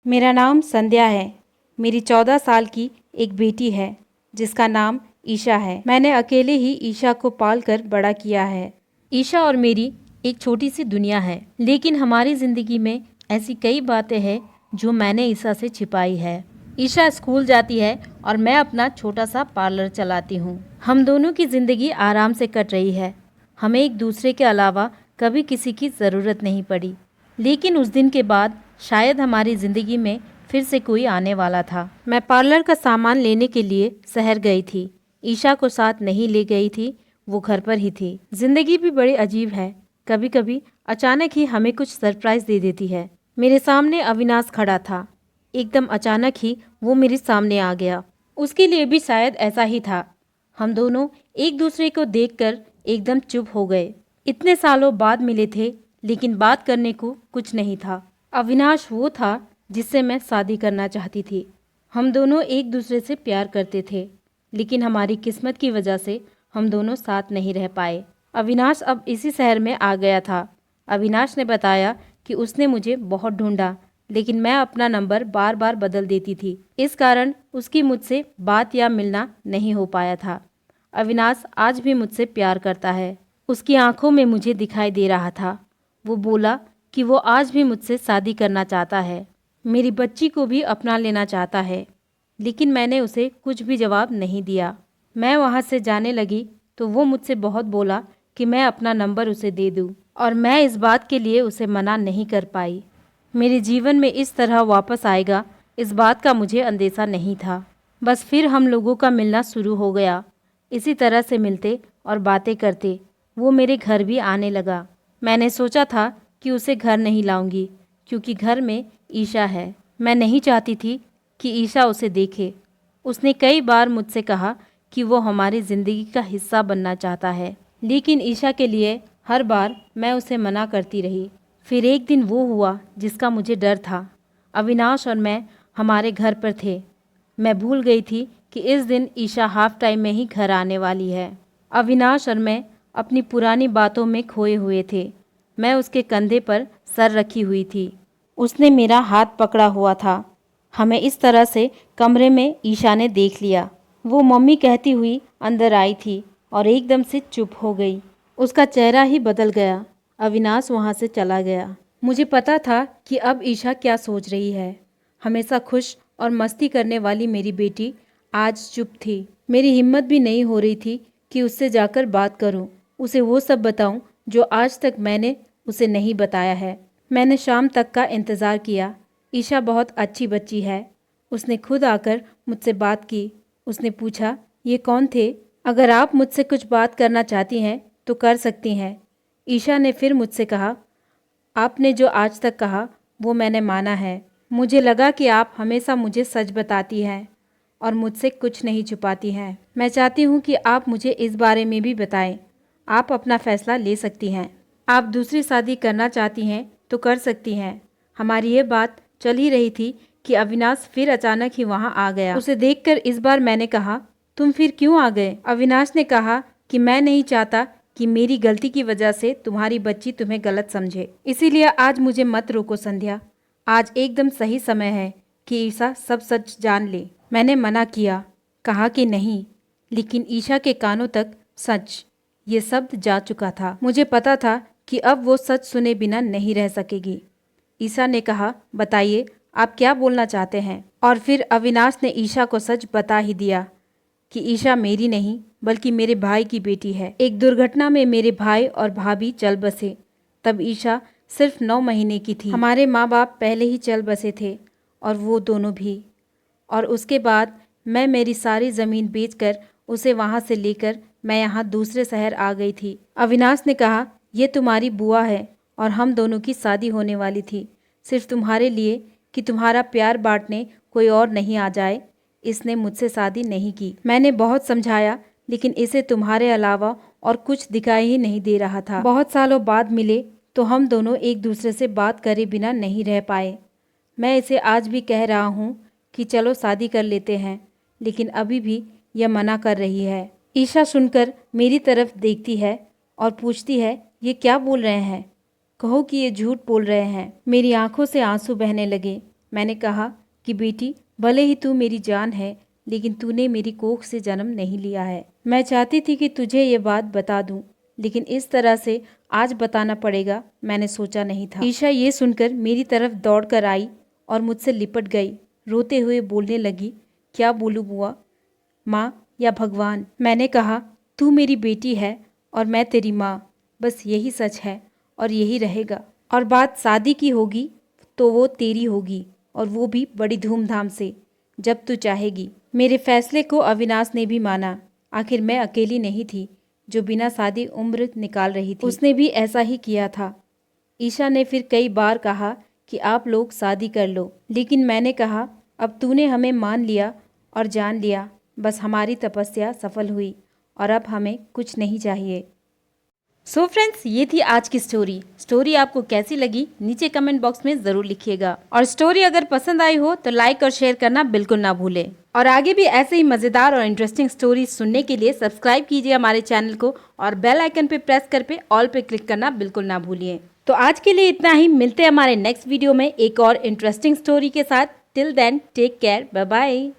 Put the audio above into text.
मेरा नाम संध्या है। मेरी 14 साल की एक बेटी है जिसका नाम ईशा है। मैंने अकेले ही ईशा को पालकर बड़ा किया है। ईशा और मेरी एक छोटी सी दुनिया है, लेकिन हमारी ज़िंदगी में ऐसी कई बातें हैं जो मैंने ईशा से छिपाई है। ईशा स्कूल जाती है और मैं अपना छोटा सा पार्लर चलाती हूँ। हम दोनों की ज़िंदगी आराम से कट रही है। हमें एक दूसरे के अलावा कभी किसी की ज़रूरत नहीं पड़ी। लेकिन उस दिन के बाद शायद हमारी ज़िंदगी में फिर से कोई आने वाला था। मैं पार्लर का सामान लेने के लिए शहर गई थी। ईशा को साथ नहीं ले गई थी, वो घर पर ही थी। ज़िंदगी भी बड़ी अजीब है। कभी कभी अचानक ही हमें कुछ सरप्राइज़ दे देती है। मेरे सामने अविनाश खड़ा था। एकदम अचानक ही वो मेरे सामने आ गया। उसके लिए भी शायद ऐसा ही था। हम दोनों एक दूसरे को देखकर एकदम चुप हो गए। इतने सालों बाद मिले थे, लेकिन बात करने को कुछ नहीं था। अविनाश वो था जिससे मैं शादी करना चाहती थी। हम दोनों एक दूसरे से प्यार करते थे, लेकिन हमारी किस्मत की वजह से हम दोनों साथ नहीं रह पाए। अविनाश अब इसी शहर में आ गया था। अविनाश ने बताया कि उसने मुझे बहुत ढूंढा, लेकिन मैं अपना नंबर बार बार बदल देती थी। इस कारण उसकी मुझसे बात या मिलना नहीं हो पाया था। अविनाश आज भी मुझसे प्यार करता है। उसकी आंखों में मुझे दिखाई दे रहा था। वो बोला कि वो आज भी मुझसे शादी करना चाहता है, मेरी बच्ची को भी अपना लेना चाहता है। लेकिन मैंने उसे कुछ भी जवाब नहीं दिया। मैं वहाँ से जाने लगी तो वो मुझसे बहुत बोला कि मैं अपना नंबर उसे दे दूँ, और मैं इस बात के लिए उसे मना नहीं कर पाई। मेरे जीवन में इस तरह वापस आएगा, इस बात का मुझे अंदेशा नहीं था। बस फिर हम लोगों का मिलना शुरू हो गया। इसी तरह से मिलते और बातें करते वो मेरे घर भी आने लगा। मैंने सोचा था कि उसे घर नहीं लाऊंगी, क्योंकि घर में ईशा है। मैं नहीं चाहती थी कि ईशा उसे देखे। उसने कई बार मुझसे कहा कि वो हमारी ज़िंदगी का हिस्सा बनना चाहता है, लेकिन ईशा के लिए हर बार मैं उसे मना करती रही। फिर एक दिन वो हुआ जिसका मुझे डर था। अविनाश और मैं हमारे घर पर थे। मैं भूल गई थी कि इस दिन ईशा हाफ टाइम में ही घर आने वाली है। अविनाश और मैं अपनी पुरानी बातों में खोए हुए थे। मैं उसके कंधे पर सर रखी हुई थी। उसने मेरा हाथ पकड़ा हुआ था। हमें इस तरह से कमरे में ईशा ने देख लिया। वो मम्मी कहती हुई अंदर आई थी और एकदम से चुप हो गई। उसका चेहरा ही बदल गया। अविनाश वहाँ से चला गया। मुझे पता था कि अब ईशा क्या सोच रही है। हमेशा खुश और मस्ती करने वाली मेरी बेटी आज चुप थी। मेरी हिम्मत भी नहीं हो रही थी कि उससे जाकर बात करूं, उसे वो सब बताऊं जो आज तक मैंने उसे नहीं बताया है। मैंने शाम तक का इंतज़ार किया। ईशा बहुत अच्छी बच्ची है। उसने खुद आकर मुझसे बात की। उसने पूछा, ये कौन थे? अगर आप मुझसे कुछ बात करना चाहती हैं तो कर सकती हैं। ईशा ने फिर मुझसे कहा, आपने जो आज तक कहा वो मैंने माना है। मुझे लगा कि आप हमेशा मुझे सच बताती हैं और मुझसे कुछ नहीं छुपाती हैं। मैं चाहती हूँ कि आप मुझे इस बारे में भी बताएं। आप अपना फैसला ले सकती हैं। आप दूसरी शादी करना चाहती हैं तो कर सकती हैं। हमारी ये बात चल ही रही थी कि अविनाश फिर अचानक ही वहाँ आ गया। उसे देखकर इस बार मैंने कहा, तुम फिर क्यों आ गए? अविनाश ने कहा कि मैं नहीं चाहता कि मेरी गलती की वजह से तुम्हारी बच्ची तुम्हें गलत समझे, इसीलिए आज मुझे मत रोको संध्या। आज एकदम सही समय है कि ईशा सब सच जान ले। मैंने मना किया, कहा कि नहीं, लेकिन ईशा के कानों तक सच ये शब्द जा चुका था। मुझे पता था कि अब वो सच सुने बिना नहीं रह सकेगी। ईशा ने कहा, बताइए आप क्या बोलना चाहते हैं? और फिर अविनाश ने ईशा को सच बता ही दिया कि ईशा मेरी नहीं बल्कि मेरे भाई की बेटी है। एक दुर्घटना में मेरे भाई और भाभी चल बसे। तब ईशा सिर्फ 9 महीने की थी। हमारे माँ बाप पहले ही चल बसे थे और वो दोनों भी। और उसके बाद मैं मेरी सारी ज़मीन बेचकर उसे वहाँ से लेकर मैं यहाँ दूसरे शहर आ गई थी। अविनाश ने कहा, ये तुम्हारी बुआ है और हम दोनों की शादी होने वाली थी, सिर्फ तुम्हारे लिए कि तुम्हारा प्यार बांटने कोई और नहीं आ जाए। इसने मुझसे शादी नहीं की। मैंने बहुत समझाया, लेकिन इसे तुम्हारे अलावा और कुछ दिखाई ही नहीं दे रहा था। बहुत सालों बाद मिले तो हम दोनों एक दूसरे से बात करे बिना नहीं रह पाए। मैं इसे आज भी कह रहा हूँ कि चलो शादी कर लेते हैं, लेकिन अभी भी यह मना कर रही है। ईशा सुनकर मेरी तरफ देखती है और पूछती है, ये क्या बोल रहे हैं? कहो कि ये झूठ बोल रहे हैं। मेरी आंखों से आंसू बहने लगे मैंने कहा कि बेटी, भले ही तू मेरी जान है, लेकिन तूने मेरी कोख से जन्म नहीं लिया है। मैं चाहती थी कि तुझे ये बात बता दूं, लेकिन इस तरह से आज बताना पड़ेगा, मैंने सोचा नहीं था। ईशा ये सुनकर मेरी तरफ दौड़कर आई और मुझसे लिपट गई। रोते हुए बोलने लगी, क्या बोलूं बुआ, माँ या भगवान? मैंने कहा, तू मेरी बेटी है और मैं तेरी माँ, बस यही सच है और यही रहेगा। और बात शादी की होगी तो वो तेरी होगी, और वो भी बड़ी धूमधाम से, जब तू चाहेगी। मेरे फैसले को अविनाश ने भी माना। आखिर मैं अकेली नहीं थी जो बिना शादी उम्र निकाल रही थी, उसने भी ऐसा ही किया था। ईशा ने फिर कई बार कहा कि आप लोग शादी कर लो, लेकिन मैंने कहा, अब तूने हमें मान लिया और जान लिया, बस हमारी तपस्या सफल हुई और अब हमें कुछ नहीं चाहिए। सो फ्रेंड्स, ये थी आज की स्टोरी आपको कैसी लगी नीचे कमेंट बॉक्स में ज़रूर लिखिएगा। और स्टोरी अगर पसंद आई हो तो लाइक और शेयर करना बिल्कुल ना भूलें। और आगे भी ऐसे ही मज़ेदार और इंटरेस्टिंग स्टोरी सुनने के लिए सब्सक्राइब कीजिए हमारे चैनल को और बेल आइकन पे प्रेस कर पे ऑल पे क्लिक करना बिल्कुल ना भूलिए। तो आज के लिए इतना ही, मिलते हैं हमारे नेक्स्ट वीडियो में एक और इंटरेस्टिंग स्टोरी के साथ। Till then take care, bye bye.